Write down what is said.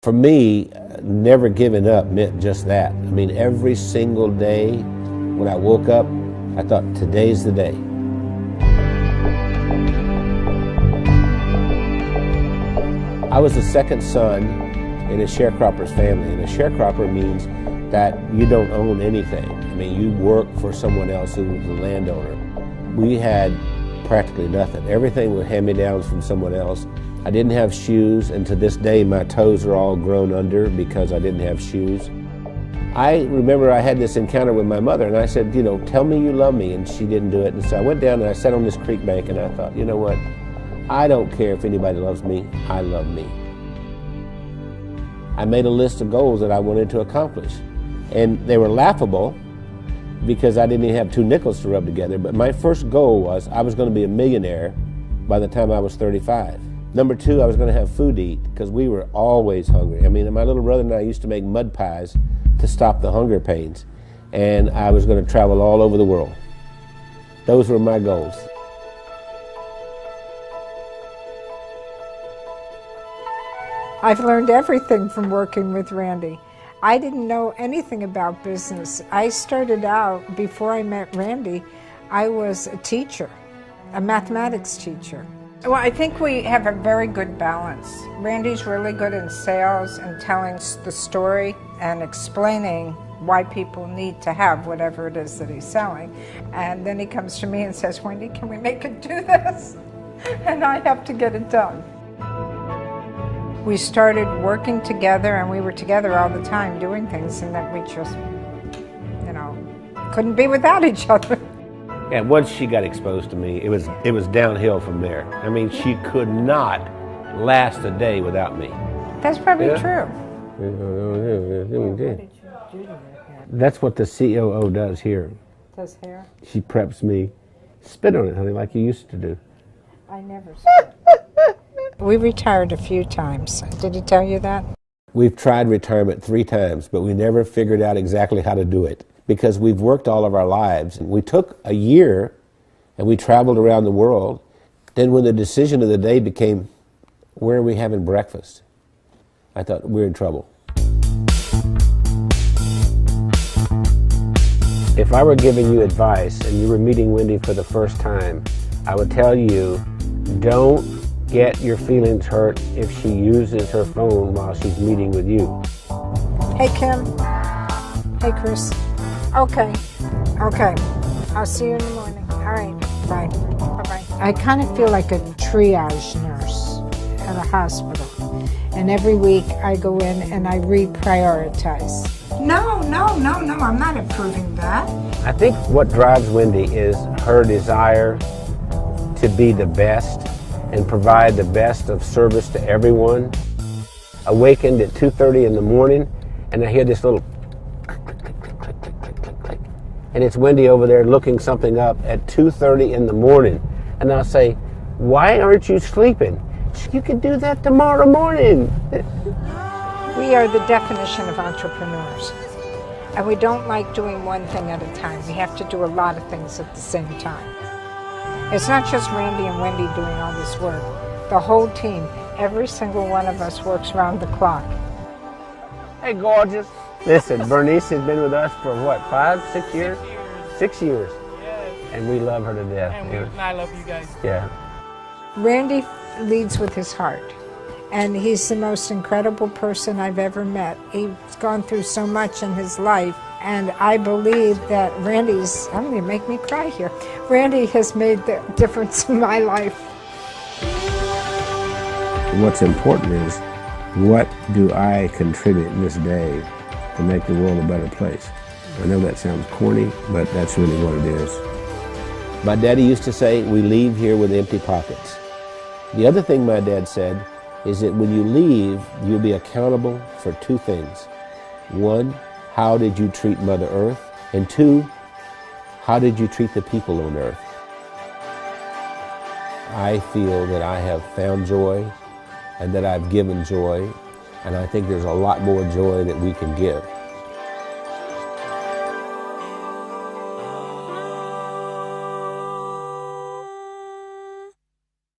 For me, never giving up meant just that. I mean, every single day when I woke up, I thought, today's the day. I was the second son in a sharecropper's family, and a sharecropper means that you don't own anything. I mean, you work for someone else who was the landowner. We had practically nothing. Everything was hand-me-downs from someone else. I didn't have shoes, and to this day my toes are all grown under because I didn't have shoes. I remember I had this encounter with my mother, and I said, you know, tell me you love me, and she didn't do it. And so I went down and I sat on this creek bank, and I thought, you know what, I don't care if anybody loves me, I love me. I made a list of goals that I wanted to accomplish, and they were laughable because I didn't even have 2 nickels to rub together, but my first goal was I was going to be a millionaire by the time I was 35. Number 2, I was going to have food to eat because we were always hungry. I mean, my little brother and I used to make mud pies to stop the hunger pains, and I was going to travel all over the world. Those were my goals. I've learned everything from working with Randy. I didn't know anything about business. I started out, before I met Randy, I was a teacher, a mathematics teacher. Well, I think we have a very good balance. Randy's really good in sales and telling the story and explaining why people need to have whatever it is that he's selling. And then he comes to me and says, Wendy, can we make it do this? And I have to get it done. We started working together, and we were together all the time doing things, and that we just, you know, couldn't be without each other. And once she got exposed to me, it was downhill from there. I mean, she could not last a day without me. That's probably true. That's what the COO does here. Does hair? She preps me. Spit on it, honey, like you used to do. I never spit. We retired a few times. Did he tell you that? We've tried retirement 3 times, but we never figured out exactly how to do it because we've worked all of our lives. We took a year and we traveled around the world. Then when the decision of the day became, where are we having breakfast? I thought, we're in trouble. If I were giving you advice and you were meeting Wendy for the first time, I would tell you, don't get your feelings hurt if she uses her phone while she's meeting with you. Hey, Kim. Hey, Chris. Okay. I'll see you in the morning. All right. Bye. Bye-bye. I kind of feel like a triage nurse at a hospital. And every week I go in and I reprioritize. No, I'm not approving that. I think what drives Wendy is her desire to be the best and provide the best of service to everyone. Awakened at 2:30 in the morning, and I hear this little click, click, click, click, click, click, click, click. And it's Wendy over there looking something up at 2:30 in the morning. And I'll say, why aren't you sleeping? You can do that tomorrow morning. We are the definition of entrepreneurs. And we don't like doing one thing at a time. We have to do a lot of things at the same time. It's not just Randy and Wendy doing all this work. The whole team, every single one of us works around the clock. Hey, gorgeous. Listen, Bernice has been with us for what, 5, 6 years? 6 years. Yes. And we love her to death. And I love you guys. Yeah. Randy leads with his heart. And he's the most incredible person I've ever met. He's gone through so much in his life. And I believe that Randy's, I'm going to make me cry here. Randy has made the difference in my life. What's important is, what do I contribute in this day to make the world a better place? I know that sounds corny, but that's really what it is. My daddy used to say, we leave here with empty pockets. The other thing my dad said is that when you leave, you'll be accountable for 2 things. 1, how did you treat Mother Earth? And 2, how did you treat the people on Earth? I feel that I have found joy and that I've given joy, and I think there's a lot more joy that we can give.